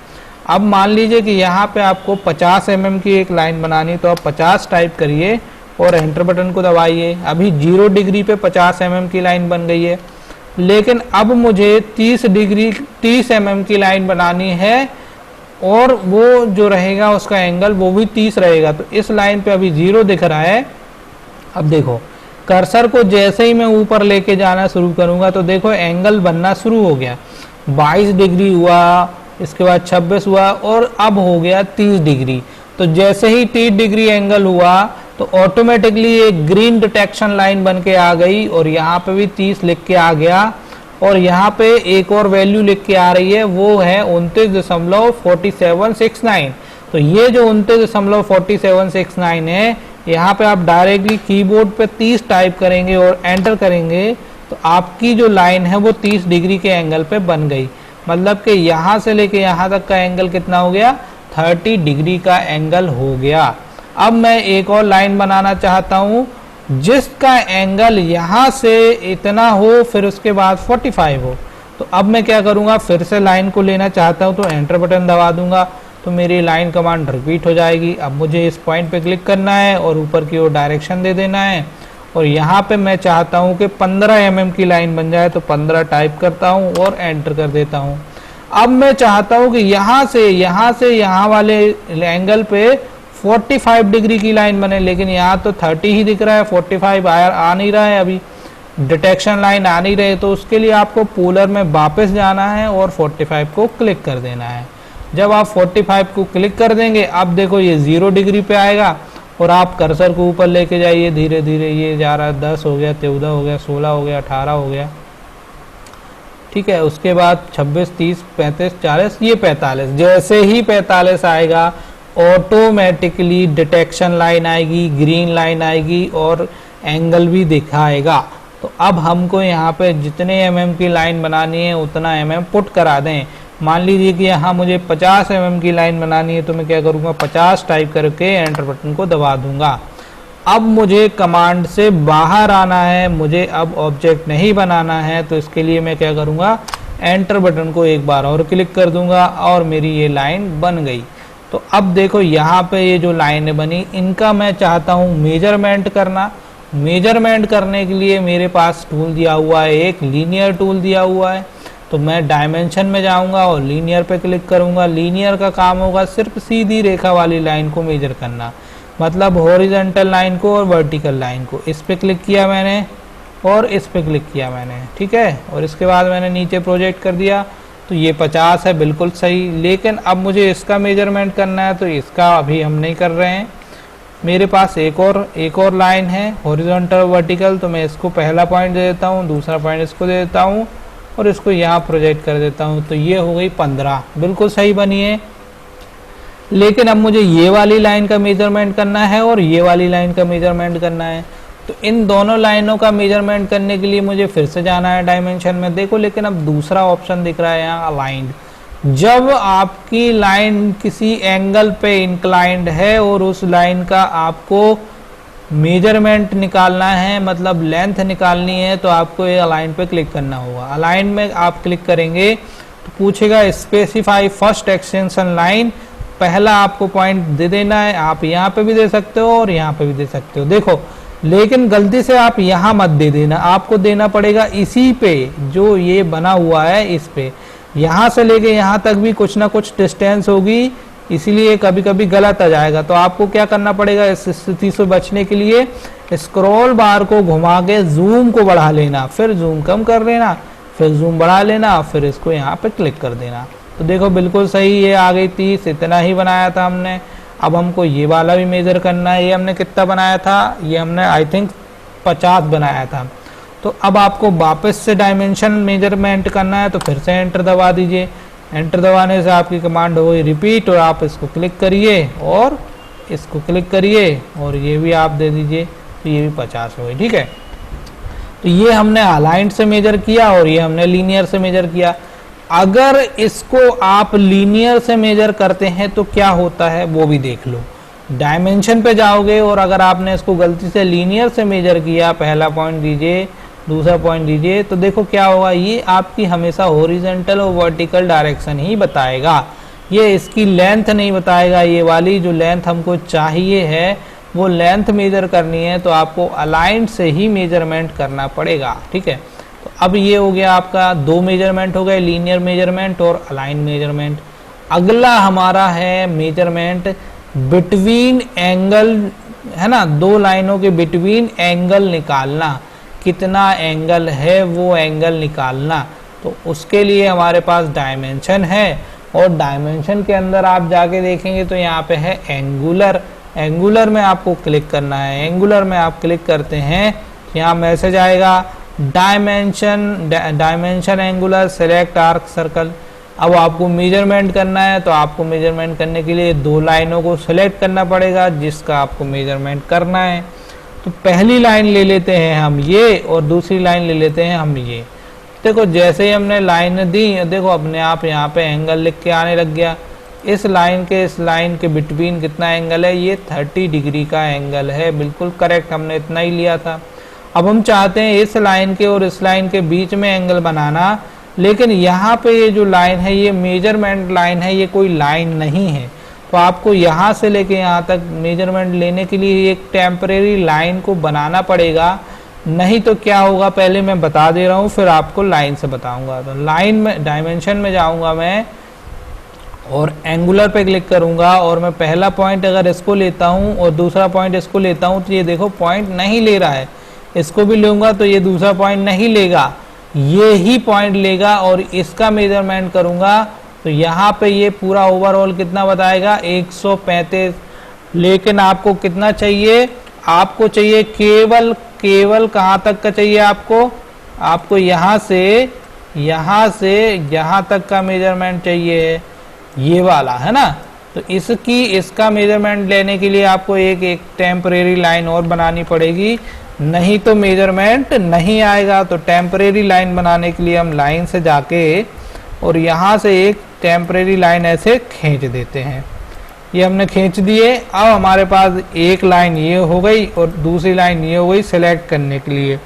अब मान लीजिए कि यहाँ पे आपको 50 mm की एक लाइन बनानी, तो आप 50 टाइप करिए और एंटर बटन को दबाइए। अभी 0 डिग्री पे 50 mm की लाइन बन गई है, लेकिन अब मुझे 30 mm की लाइन बनानी है और वो जो रहेगा उसका एंगल वो भी 30 रहेगा। तो इस लाइन पे अभी 0 दिख रहा है। अब देखो कर्सर को जैसे ही मैं ऊपर लेके जाना शुरू करूंगा तो देखो एंगल बनना शुरू हो गया। 22 डिग्री हुआ, इसके बाद 26 हुआ और अब हो गया 30 डिग्री। तो जैसे ही 30 डिग्री एंगल हुआ तो ऑटोमेटिकली एक ग्रीन डिटेक्शन लाइन बन के आ गई और यहाँ पे भी 30 लिख के आ गया। और यहाँ पे एक और वैल्यू लिख के आ रही है, वो है 29.4769। तो ये जो 29.4769 है, यहाँ पे आप डायरेक्टली कीबोर्ड पे 30 टाइप करेंगे और एंटर करेंगे तो आपकी जो लाइन है वो 30 डिग्री के एंगल पे बन गई। मतलब कि यहाँ से लेके यहाँ तक का एंगल कितना हो गया, 30 डिग्री का एंगल हो गया। अब मैं एक और लाइन बनाना चाहता हूँ जिसका एंगल यहाँ से इतना हो, फिर उसके बाद 45 हो। तो अब मैं क्या करूँगा, फिर से लाइन को लेना चाहता हूँ तो एंटर बटन दबा दूंगा, तो मेरी लाइन कमांड रिपीट हो जाएगी। अब मुझे इस पॉइंट पे क्लिक करना है और ऊपर की ओर डायरेक्शन दे देना है, और यहाँ पे मैं चाहता हूँ कि 15 mm की लाइन बन जाए, तो 15 टाइप करता हूँ और एंटर कर देता हूँ। अब मैं चाहता हूँ कि यहाँ से यहाँ वाले एंगल पे 45 डिग्री की लाइन बने, लेकिन यहाँ तो 30 ही दिख रहा है, 45 आ नहीं रहा है, अभी डिटेक्शन लाइन आ नहीं रही। तो उसके लिए आपको पोलर में वापस जाना है और 45 को क्लिक कर देना है। जब आप 45 को क्लिक कर देंगे, अब देखो ये 0 डिग्री पे आएगा, और आप कर्सर को ऊपर लेके जाइए धीरे धीरे, ये जा रहा है, 10 हो गया, 14 हो गया, 16 हो गया, 18 हो गया, ठीक है। उसके बाद 26, 30, 35, 40, ये 45। जैसे ही 45 आएगा ऑटोमेटिकली डिटेक्शन लाइन आएगी, ग्रीन लाइन आएगी और एंगल भी दिखाएगा। तो अब हमको यहाँ पे जितने mm की लाइन बनानी है उतना mm पुट करा दें। मान लीजिए कि यहाँ मुझे 50 mm की लाइन बनानी है, तो मैं क्या करूँगा, 50 टाइप करके एंटर बटन को दबा दूंगा। अब मुझे कमांड से बाहर आना है, मुझे अब ऑब्जेक्ट नहीं बनाना है, तो इसके लिए मैं क्या करूँगा, एंटर बटन को एक बार और क्लिक कर दूंगा और मेरी ये लाइन बन गई। तो अब देखो यहाँ पे ये जो लाइनें बनी, इनका मैं चाहता हूँ मेजरमेंट करना। मेजरमेंट करने के लिए मेरे पास टूल दिया हुआ है, एक लीनियर टूल दिया हुआ है। तो मैं डायमेंशन में जाऊंगा और लीनियर पे क्लिक करूंगा। लीनियर का काम होगा सिर्फ सीधी रेखा वाली लाइन को मेजर करना, मतलब हॉरिजॉन्टल लाइन को और वर्टिकल लाइन को। इस पे क्लिक किया मैंने और इस पे क्लिक किया मैंने, ठीक है। और इसके बाद मैंने नीचे प्रोजेक्ट कर दिया, तो ये 50 है, बिल्कुल सही। लेकिन अब मुझे इसका मेजरमेंट करना है, तो इसका अभी हम नहीं कर रहे हैं। मेरे पास एक और लाइन है हॉरिजॉन्टल वर्टिकल, तो मैं इसको पहला पॉइंट दे देता हूँ, दूसरा पॉइंट इसको दे देता हूँ और इसको यहाँ प्रोजेक्ट कर देता हूँ। तो ये हो गई 15, बिल्कुल सही बनी है। लेकिन अब मुझे ये वाली लाइन का मेजरमेंट करना है और ये वाली लाइन का मेजरमेंट करना है। तो इन दोनों लाइनों का मेजरमेंट करने के लिए मुझे फिर से जाना है डायमेंशन में, देखो। लेकिन अब दूसरा ऑप्शन दिख रहा है यहाँ, अलाइंड। जब आपकी लाइन किसी एंगल पे इंक्लाइंड है और उस लाइन का आपको मेजरमेंट निकालना है, मतलब लेंथ निकालनी है, तो आपको ये अलाइन पे क्लिक करना होगा। अलाइन में आप क्लिक करेंगे तो पूछेगा स्पेसिफाई फर्स्ट एक्सटेंशन लाइन। पहला आपको पॉइंट दे देना है, आप यहाँ पे भी दे सकते हो और यहाँ पे भी दे सकते हो, देखो। लेकिन गलती से आप यहाँ मत दे देना, आपको देना पड़ेगा इसी पे जो ये बना हुआ है, इस पे। यहाँ से लेके यहाँ तक भी कुछ ना कुछ डिस्टेंस होगी, इसीलिए कभी कभी गलत आ जाएगा। तो आपको क्या करना पड़ेगा, इस स्थिति से बचने के लिए स्क्रॉल बार को घुमा के जूम को बढ़ा लेना, फिर जूम कम कर लेना, फिर जूम बढ़ा लेना, फिर इसको यहाँ पे क्लिक कर देना। तो देखो बिल्कुल सही ये आ गई 30, इतना ही बनाया था हमने। अब हमको ये वाला भी मेजर करना है। ये हमने कितना बनाया था, ये हमने आई थिंक 50 बनाया था। तो अब आपको वापस से डायमेंशन मेजरमेंट करना है, तो फिर से एंटर दबा दीजिए। एंटर दबाने से आपकी कमांड हो गई रिपीट, और आप इसको क्लिक करिए और इसको क्लिक करिए और ये भी आप दे दीजिए, तो ये भी 50 हो गई, ठीक है। तो ये हमने अलाइंड से मेजर किया और ये हमने लीनियर से मेजर किया। अगर इसको आप लीनियर से मेजर करते हैं तो क्या होता है वो भी देख लो। डायमेंशन पे जाओगे और अगर आपने इसको गलती से लीनियर से मेजर किया, पहला पॉइंट दीजिए, दूसरा पॉइंट दीजिए, तो देखो क्या होगा, ये आपकी हमेशा हॉरिजॉन्टल और वर्टिकल डायरेक्शन ही बताएगा, ये इसकी लेंथ नहीं बताएगा। ये वाली जो लेंथ हमको चाहिए है वो लेंथ मेजर करनी है, तो आपको अलाइंड से ही मेजरमेंट करना पड़ेगा, ठीक है। तो अब ये हो गया आपका 2 मेजरमेंट हो गए, लीनियर मेजरमेंट और अलाइन मेजरमेंट। अगला हमारा है मेजरमेंट बिटवीन एंगल, है ना, 2 लाइनों के बिटवीन एंगल निकालना, कितना एंगल है वो एंगल निकालना। तो उसके लिए हमारे पास डायमेंशन है, और डायमेंशन के अंदर आप जाके देखेंगे तो यहाँ पे है एंगुलर। एंगुलर में आपको क्लिक करना है। एंगुलर में आप क्लिक करते हैं, यहाँ मैसेज आएगा dimension angular select arc circle. अब आपको मेजरमेंट करना है, तो आपको मेजरमेंट करने के लिए दो लाइनों को सेलेक्ट करना पड़ेगा जिसका आपको मेजरमेंट करना है। तो पहली लाइन ले लेते हैं हम ये, और दूसरी लाइन ले लेते हैं हम ये। देखो जैसे ही हमने लाइन दी, देखो अपने आप यहाँ पे एंगल लिख के आने लग गया। इस लाइन के बिटवीन कितना एंगल है, ये 30 डिग्री का एंगल है, बिल्कुल करेक्ट, हमने इतना ही लिया था। अब हम चाहते हैं इस लाइन के और इस लाइन के बीच में एंगल बनाना, लेकिन यहाँ पे ये जो लाइन है ये मेजरमेंट लाइन है, ये कोई लाइन नहीं है। तो आपको यहाँ से लेके यहाँ तक मेजरमेंट लेने के लिए एक टेम्परेरी लाइन को बनाना पड़ेगा, नहीं तो क्या होगा पहले मैं बता दे रहा हूँ, फिर आपको लाइन से बताऊंगा। तो लाइन में डायमेंशन में जाऊंगा मैं और एंगुलर पे क्लिक करूंगा, और मैं पहला पॉइंट अगर इसको लेता हूं और दूसरा पॉइंट इसको लेता हूं, तो ये देखो पॉइंट नहीं ले रहा है। इसको भी लूंगा तो ये दूसरा पॉइंट नहीं लेगा, ये ही पॉइंट लेगा, और इसका मेजरमेंट करूंगा तो यहाँ पे ये पूरा ओवरऑल कितना बताएगा, 135। लेकिन आपको कितना चाहिए, आपको चाहिए केवल कहाँ तक का चाहिए आपको यहाँ से यहाँ तक का मेजरमेंट चाहिए, ये वाला है ना। तो इसका मेजरमेंट लेने के लिए आपको एक टेम्परेरी लाइन और बनानी पड़ेगी, नहीं तो मेजरमेंट नहीं आएगा। तो टेम्परेरी लाइन बनाने के लिए हम लाइन से जाके और यहाँ से एक टेम्परेरी लाइन ऐसे खींच देते हैं। ये हमने खींच दिए। अब हमारे पास एक लाइन ये हो गई और दूसरी लाइन ये हो गई सेलेक्ट करने के लिए।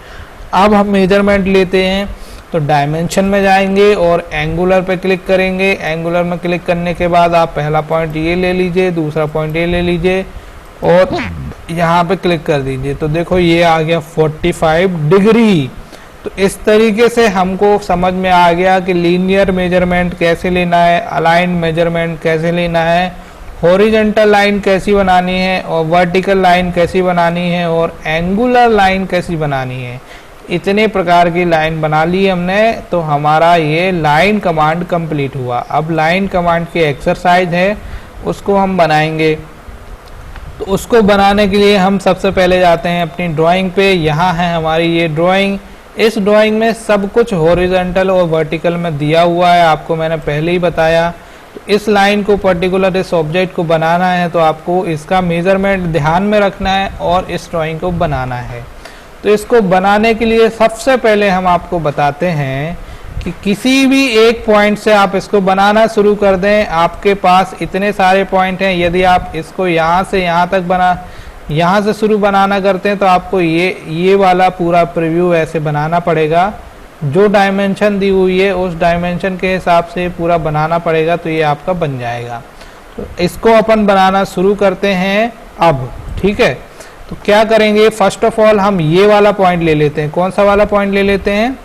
अब हम मेजरमेंट लेते हैं, तो डायमेंशन में जाएंगे और एंगुलर पे क्लिक करेंगे। एंगुलर में क्लिक करने के बाद आप पहला पॉइंट ये ले लीजिए, दूसरा पॉइंट ये ले लीजिए और यहाँ पे क्लिक कर दीजिए। तो देखो ये आ गया 45 डिग्री। तो इस तरीके से हमको समझ में आ गया कि लीनियर मेजरमेंट कैसे लेना है, अलाइन मेजरमेंट कैसे लेना है, हॉरिजॉन्टल लाइन कैसी बनानी है और वर्टिकल लाइन कैसी बनानी है और एंगुलर लाइन कैसी बनानी है। इतने प्रकार की लाइन बना ली हमने, तो हमारा ये लाइन कमांड कंप्लीट हुआ। अब लाइन कमांड की एक्सरसाइज है, उसको हम बनाएंगे। तो उसको बनाने के लिए हम सबसे पहले जाते हैं अपनी ड्राइंग पे। यहाँ है हमारी ये ड्राइंग। इस ड्राइंग में सब कुछ हॉरिजॉन्टल और वर्टिकल में दिया हुआ है, आपको मैंने पहले ही बताया। तो इस लाइन को पर्टिकुलर इस ऑब्जेक्ट को बनाना है, तो आपको इसका मेजरमेंट ध्यान में रखना है और इस ड्राइंग को बनाना है। तो इसको बनाने के लिए सबसे पहले हम आपको बताते हैं कि किसी भी एक पॉइंट से आप इसको बनाना शुरू कर दें। आपके पास इतने सारे पॉइंट हैं, यदि आप इसको यहाँ से यहाँ तक यहाँ से शुरू बनाना करते हैं तो आपको ये वाला पूरा प्रीव्यू ऐसे बनाना पड़ेगा। जो डायमेंशन दी हुई है उस डायमेंशन के हिसाब से पूरा बनाना पड़ेगा, तो ये आपका बन जाएगा। तो इसको अपन बनाना शुरू करते हैं अब, ठीक है। तो क्या करेंगे, फर्स्ट ऑफ ऑल हम ये वाला पॉइंट ले लेते हैं। कौन सा वाला पॉइंट ले लेते हैं,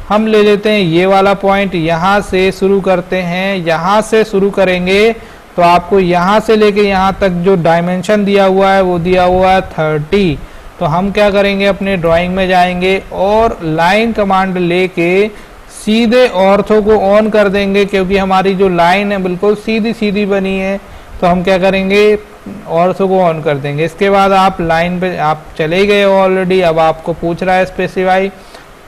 हम ले लेते हैं ये वाला पॉइंट। यहाँ से शुरू करते हैं, यहाँ से शुरू करेंगे तो आपको यहाँ से लेके यहाँ तक जो डायमेंशन दिया हुआ है वो दिया हुआ है 30। तो हम क्या करेंगे, अपने ड्राइंग में जाएंगे और लाइन कमांड लेके सीधे ऑर्थो को ऑन कर देंगे, क्योंकि हमारी जो लाइन है बिल्कुल सीधी सीधी बनी है। तो हम क्या करेंगे, ऑर्थो को ऑन कर देंगे। इसके बाद आप लाइन पे आप चले गए ऑलरेडी। अब आपको पूछ रहा है स्पेसिफाई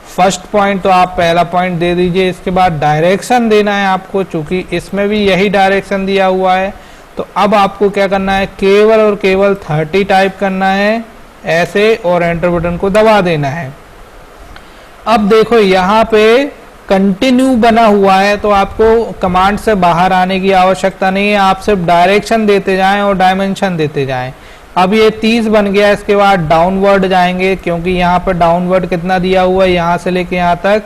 फर्स्ट पॉइंट, तो आप पहला पॉइंट दे दीजिए। इसके बाद डायरेक्शन देना है आपको, चूंकि इसमें भी यही डायरेक्शन दिया हुआ है। तो अब आपको क्या करना है, केवल और केवल 30 टाइप करना है ऐसे और एंटर बटन को दबा देना है। अब देखो यहाँ पे कंटिन्यू बना हुआ है, तो आपको कमांड से बाहर आने की आवश्यकता नहीं है। आप सिर्फ डायरेक्शन देते जाएं और डायमेंशन देते जाएं। अब ये 30 बन गया। इसके बाद डाउनवर्ड जाएंगे, क्योंकि यहाँ पर डाउनवर्ड कितना दिया हुआ है, यहाँ से लेके यहाँ तक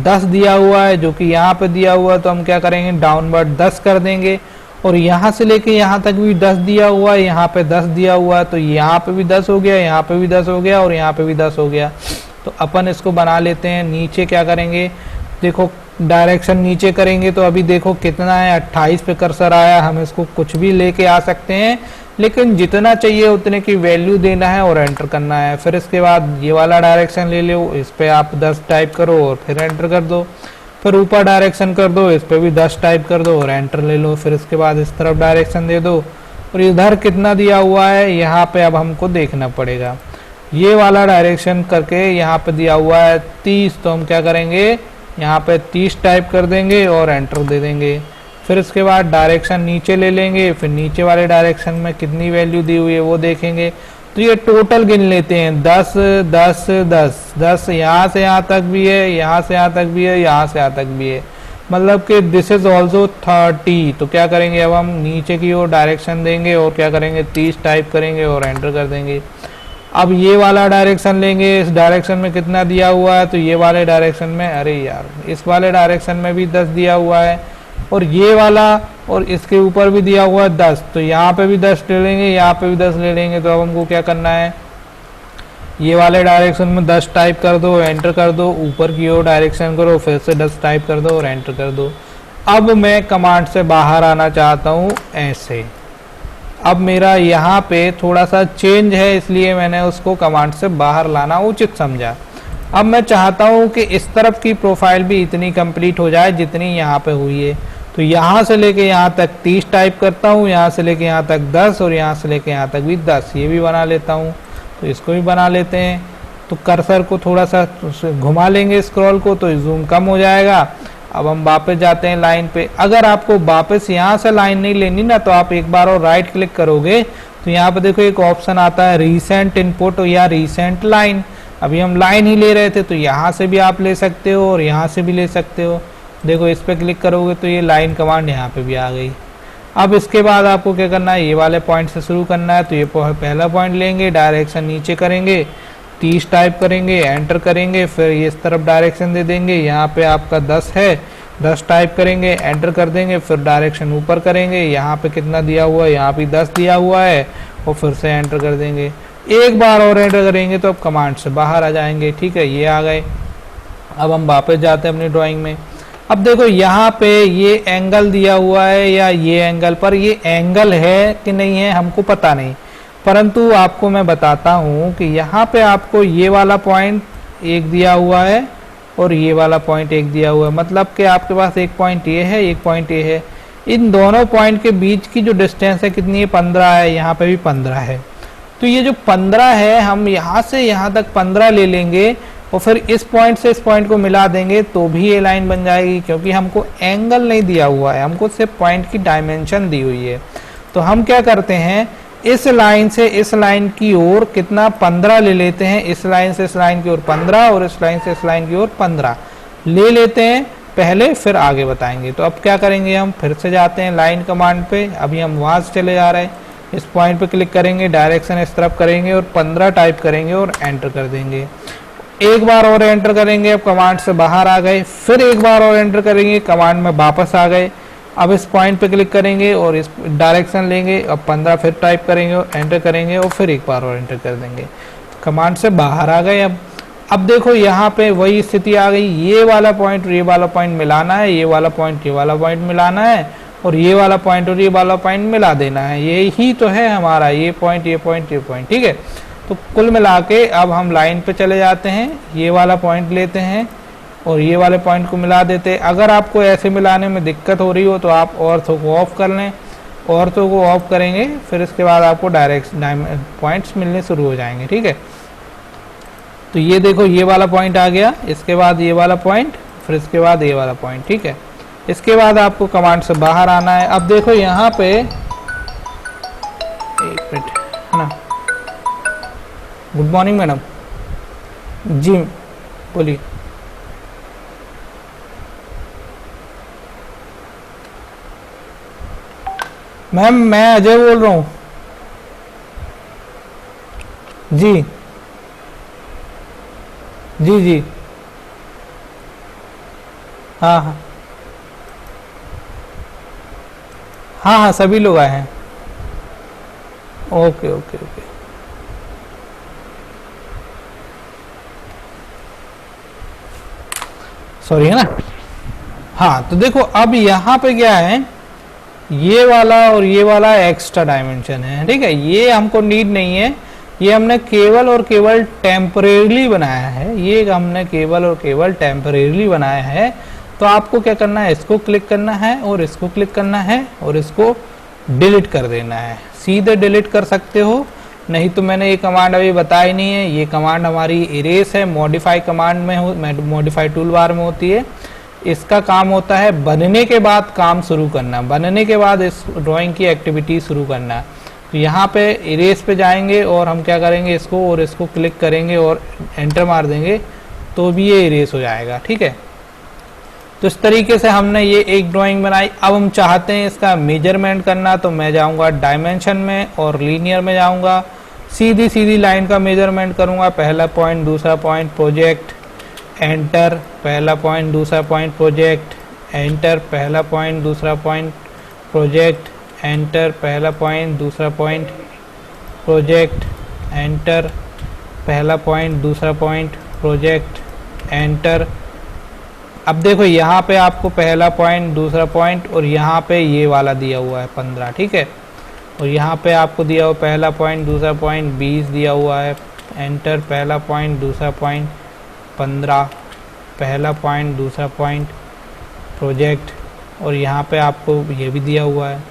10 दिया हुआ है, जो कि यहाँ पे दिया हुआ है। तो हम क्या करेंगे, डाउनवर्ड 10 कर देंगे। और यहाँ से लेके यहाँ तक भी 10 दिया हुआ है, यहाँ पे 10 दिया हुआ है, तो यहाँ पे भी 10 हो गया, यहाँ पे भी 10 हो गया और यहाँ पे भी 10 हो गया। तो अपन इसको बना लेते हैं। नीचे क्या करेंगे, देखो डायरेक्शन नीचे करेंगे तो अभी देखो कितना है, 28 पे कर्सर आया। हम इसको कुछ भी लेके आ सकते हैं, लेकिन जितना चाहिए उतने की वैल्यू देना है और एंटर करना है। फिर इसके बाद ये वाला डायरेक्शन ले लो, इस पे आप 10 टाइप करो और फिर एंटर कर दो। फिर ऊपर डायरेक्शन कर दो, इस पे भी 10 टाइप कर दो और एंटर ले लो। फिर इसके बाद इस तरफ डायरेक्शन दे दो और इधर कितना दिया हुआ है यहाँ पे अब हमको देखना पड़ेगा। ये वाला डायरेक्शन करके यहाँ पे दिया हुआ है 30, तो हम क्या करेंगे यहाँ पे 30 टाइप कर देंगे और एंटर दे देंगे। फिर इसके बाद डायरेक्शन नीचे ले लेंगे, फिर नीचे वाले डायरेक्शन में कितनी वैल्यू दी हुई है वो देखेंगे। तो ये टोटल गिन लेते हैं 10 10 10 10, यहाँ से यहाँ तक भी है, यहाँ से यहाँ तक भी है, यहाँ से यहाँ तक भी है, मतलब कि दिस इज ऑल्सो 30। तो क्या करेंगे अब हम नीचे की ओर डायरेक्शन देंगे और क्या करेंगे 30 टाइप करेंगे और एंटर कर देंगे। अब ये वाला डायरेक्शन लेंगे, इस डायरेक्शन में कितना दिया हुआ है, तो ये वाले डायरेक्शन में, अरे यार इस वाले डायरेक्शन में भी 10 दिया हुआ है और ये वाला और इसके ऊपर भी दिया हुआ है 10, तो यहाँ पे भी 10 ले लेंगे, यहाँ पे भी 10 ले लेंगे। तो अब हमको क्या करना है, ये वाले डायरेक्शन में 10 टाइप कर दो, एंटर कर दो, ऊपर की ओर डायरेक्शन करो, फिर से 10 टाइप कर दो और एंटर कर दो। अब मैं कमांड से बाहर आना चाहता हूँ ऐसे। अब मेरा यहाँ पे थोड़ा सा चेंज है, इसलिए मैंने उसको कमांड से बाहर लाना उचित समझा। अब मैं चाहता हूँ कि इस तरफ की प्रोफाइल भी इतनी कंप्लीट हो जाए जितनी यहाँ पे हुई है। तो यहाँ से लेके यहाँ तक 30 टाइप करता हूँ, यहाँ से लेके यहाँ तक 10 और यहाँ से लेके यहाँ तक भी 10, ये भी बना लेता हूँ। तो इसको भी बना लेते हैं। तो कर्सर को थोड़ा सा घुमा लेंगे स्क्रॉल को, तो जूम कम हो जाएगा। अब हम वापस जाते हैं लाइन पे। अगर आपको वापस यहाँ से लाइन नहीं लेनी ना, तो आप एक बार और राइट क्लिक करोगे तो यहाँ पे देखो एक ऑप्शन आता है रीसेंट इनपुट या रीसेंट लाइन। अभी हम लाइन ही ले रहे थे, तो यहाँ से भी आप ले सकते हो और यहाँ से भी ले सकते हो। देखो इस पर क्लिक करोगे तो ये लाइन कमांड यहाँ पे भी आ गई। अब इसके बाद आपको क्या करना है, ये वाले पॉइंट से शुरू करना है। तो ये पहला पॉइंट लेंगे, डायरेक्शन नीचे करेंगे, 30 टाइप करेंगे, एंटर करेंगे, फिर ये इस तरफ डायरेक्शन दे देंगे। यहाँ पे आपका 10 है, 10 टाइप करेंगे, एंटर कर देंगे, फिर डायरेक्शन ऊपर करेंगे। यहाँ पे कितना दिया हुआ है, यहाँ पे 10 दिया हुआ है और फिर से एंटर कर देंगे। एक बार और एंटर करेंगे तो अब कमांड से बाहर आ जाएंगे। ठीक है, ये आ गए। अब हम वापस जाते हैं अपनी ड्राइंग में। अब देखो यहाँ पे ये एंगल दिया हुआ है या ये एंगल, पर ये एंगल है कि नहीं है हमको पता नहीं, परंतु आपको मैं बताता हूँ कि यहाँ पे आपको ये वाला पॉइंट एक दिया हुआ है और ये वाला पॉइंट एक दिया हुआ है। मतलब कि आपके पास एक पॉइंट ये है, एक पॉइंट ये है। इन दोनों पॉइंट के बीच की जो डिस्टेंस है कितनी है, 15 है। यहाँ पे भी 15 है। तो ये जो 15 है, हम यहाँ से यहाँ तक 15 ले लेंगे और फिर इस पॉइंट से इस पॉइंट को मिला देंगे तो भी ये लाइन बन जाएगी, क्योंकि हमको एंगल नहीं दिया हुआ है, हमको सिर्फ पॉइंट की डायमेंशन दी हुई है। तो हम क्या करते हैं, इस लाइन से इस लाइन की ओर कितना 15 ले लेते हैं, इस लाइन से इस लाइन की ओर 15 और इस लाइन से इस लाइन की ओर 15 ले लेते हैं पहले, फिर आगे बताएंगे। तो अब क्या करेंगे, हम फिर से जाते हैं लाइन कमांड पे। अभी हम वहां से चले जा रहे हैं, इस पॉइंट पे क्लिक करेंगे, डायरेक्शन इस तरफ करेंगे और 15 टाइप करेंगे और एंटर कर देंगे। एक बार और एंटर करेंगे, अब कमांड से बाहर आ गए, फिर एक बार और एंटर करेंगे, कमांड में वापस आ गए। अब इस पॉइंट पे क्लिक करेंगे और इस डायरेक्शन लेंगे, अब 15 फिर टाइप करेंगे और एंटर करेंगे और फिर एक बार और एंटर कर देंगे। कमांड से बाहर आ गए। अब देखो यहाँ पे वही स्थिति आ गई, ये वाला पॉइंट और ये वाला पॉइंट मिलाना है, ये वाला पॉइंट ये वाला पॉइंट मिलाना है और ये वाला पॉइंट और ये वाला पॉइंट मिला देना है। यही तो है हमारा, ये पॉइंट ये पॉइंट ये पॉइंट। ठीक है, तो कुल मिला के अब हम लाइन पे चले जाते हैं, ये वाला पॉइंट लेते हैं और ये वाले पॉइंट को मिला देते हैं। अगर आपको ऐसे मिलाने में दिक्कत हो रही हो तो आप ऑर्थो को ऑफ कर लें, ऑर्थो को ऑफ करेंगे फिर इसके बाद आपको डायरेक्ट पॉइंट्स मिलने शुरू हो जाएंगे। ठीक है, तो ये देखो ये वाला पॉइंट आ गया, इसके बाद ये वाला पॉइंट, फिर इसके बाद ये वाला पॉइंट। ठीक है, इसके बाद आपको कमांड से बाहर आना है। अब देखो यहाँ पे एक मिनट है ना। गुड मॉर्निंग मैडम जी, बोलिए। मैम मैं अजय बोल रहा हूँ जी। जी जी, हाँ हाँ हाँ हाँ, सभी लोग आए हैं। ओके ओके ओके, सॉरी है ना। हाँ, तो देखो अब यहाँ पे क्या है, ये वाला और ये वाला एक्स्ट्रा डायमेंशन है। ठीक है, ये हमको नीड नहीं है, ये हमने केवल और केवल टेम्परेरीली बनाया है, ये हमने केवल और केवल टेम्परेरीली बनाया है। तो आपको क्या करना है, इसको क्लिक करना है और इसको क्लिक करना है और इसको डिलीट कर देना है। सीधे डिलीट कर सकते हो नहीं तो मैंने ये कमांड अभी बताई नहीं है। ये कमांड हमारी इरेज है, मॉडिफाई कमांड में हो, मॉडिफाई टूल बार में होती है। इसका काम होता है बनने के बाद काम शुरू करना, बनने के बाद इस ड्राइंग की एक्टिविटी शुरू करना। तो यहाँ पे इरेज पे जाएंगे और हम क्या करेंगे, इसको और इसको क्लिक करेंगे और एंटर मार देंगे तो भी ये इरेज हो जाएगा। ठीक है, तो इस तरीके से हमने ये एक ड्राइंग बनाई। अब हम चाहते हैं इसका मेजरमेंट करना, तो मैं जाऊंगा डायमेंशन में और लीनियर में जाऊंगा, सीधी सीधी लाइन का मेजरमेंट करूंगा। पहला पॉइंट, दूसरा पॉइंट, प्रोजेक्ट, एंटर, पहला पॉइंट, दूसरा पॉइंट, प्रोजेक्ट, एंटर, पहला पॉइंट, दूसरा पॉइंट, प्रोजेक्ट, एंटर, पहला पॉइंट, दूसरा पॉइंट, प्रोजेक्ट, एंटर, पहला पॉइंट, दूसरा पॉइंट, प्रोजेक्ट, एंटर। अब देखो यहाँ पे आपको पहला पॉइंट, दूसरा पॉइंट और यहाँ पे ये वाला दिया हुआ है 15। ठीक है, और यहाँ पे आपको दिया हुआ पहला पॉइंट, दूसरा पॉइंट 20 दिया हुआ है, एंटर, पहला पॉइंट, दूसरा पॉइंट 15, पहला पॉइंट, दूसरा पॉइंट, प्रोजेक्ट, और यहाँ पे आपको ये भी दिया हुआ है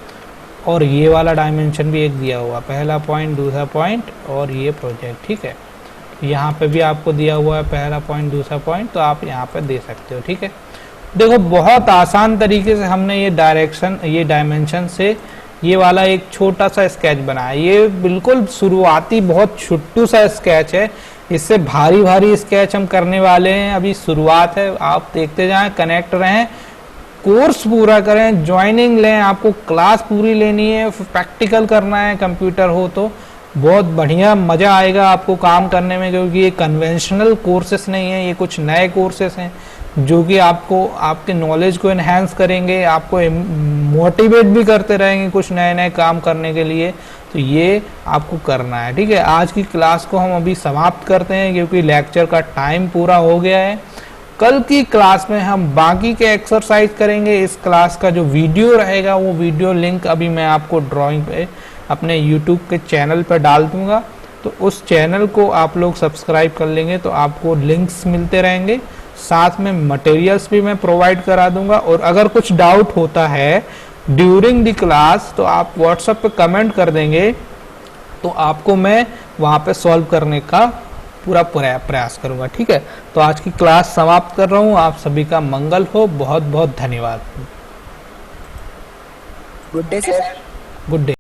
और ये वाला डायमेंशन भी एक दिया हुआ है, पहला पॉइंट, दूसरा पॉइंट और ये प्रोजेक्ट। ठीक है, यहाँ पे भी आपको दिया हुआ है पहला पॉइंट, दूसरा पॉइंट, तो आप यहाँ पे दे सकते हो। ठीक है, देखो बहुत आसान तरीके से हमने ये डायरेक्शन, ये डायमेंशन से ये वाला एक छोटा सा स्केच बनाया। ये बिल्कुल शुरुआती बहुत छुट्टू सा स्केच है, इससे भारी भारी स्केच हम करने वाले हैं, अभी शुरुआत है। आप देखते जाएं, कनेक्ट रहें, कोर्स पूरा करें, ज्वाइनिंग लें, आपको क्लास पूरी लेनी है, प्रैक्टिकल करना है, कंप्यूटर हो तो बहुत बढ़िया मज़ा आएगा आपको काम करने में, क्योंकि ये कन्वेंशनल कोर्सेस नहीं है, ये कुछ नए कोर्सेस हैं जो कि आपको आपके नॉलेज को एनहेंस करेंगे, आपको मोटिवेट भी करते रहेंगे कुछ नए नए काम करने के लिए। तो ये आपको करना है। ठीक है, आज की क्लास को हम अभी समाप्त करते हैं क्योंकि लेक्चर का टाइम पूरा हो गया है। कल की क्लास में हम बाकी के एक्सरसाइज करेंगे। इस क्लास का जो वीडियो रहेगा वो वीडियो लिंक अभी मैं आपको ड्राइंग पे अपने यूट्यूब के चैनल पर डाल दूंगा, तो उस चैनल को आप लोग सब्सक्राइब कर लेंगे तो आपको लिंक्स मिलते रहेंगे, साथ में मटेरियल्स भी मैं प्रोवाइड करा दूंगा। और अगर कुछ डाउट होता है ड्यूरिंग द क्लास तो आप व्हाट्सएप पे कमेंट कर देंगे, तो आपको मैं वहाँ पे सॉल्व करने का पूरा प्रयास करूँगा। ठीक है, तो आज की क्लास समाप्त कर रहा हूँ। आप सभी का मंगल हो, बहुत बहुत धन्यवाद। Good day sir. Good day.